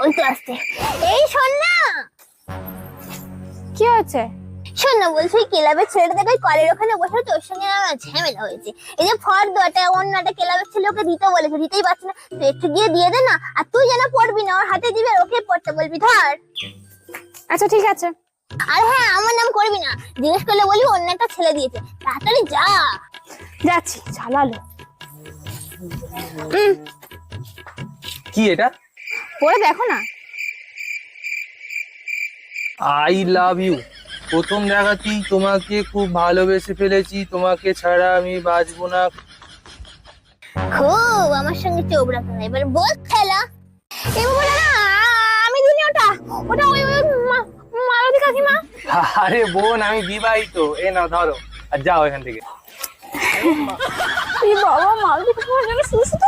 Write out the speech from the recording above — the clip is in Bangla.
ওই তো আসছে। এই শোন না, কি হয়েছে? শোন না, বলছি ক্লাবের ছেলেটা দেখে কলের ওখানে বসে তোর সঙ্গে না ঝামেলা হয়েছে। এই যে ফর্দটা অন্য একটা ক্লাবের ছেলে ওকে দিতে বলেছে, দিতেই পারছে না। তুই একটু গিয়ে দিয়ে দে না, আর তুই যেন পড়বি না, ওর হাতে দিবি আর ওকে পড়তে বলবি। ধর। আচ্ছা ঠিক আছে। আর হ্যাঁ, আমার নাম করবি না, জিজ্ঞেস করলে বলি অন্য একটা ছেলে দিয়েছে। তাড়াতাড়ি যা। যাচ্ছি। ঝালালো। কি এটা? পড়ে দেখো না। I love you. প্রথম দেখাতেই তোমাকে খুব ভালোবেসে ফেলেছি, তোমাকে ছাড়া আমি বাঁচবো না। খুব আমার সঙ্গে চোবড়া খেলা, এবার বল খেলা। এবার বলে না, আমি দিনি ওটা, ওটা ওই মালতী কাকিমা। আরে বোন, আমি বিবাহিত। এ না ধরো আর যাও এখান থেকে। বাবা, মালতী কাকিমার জন্য সুস্থ।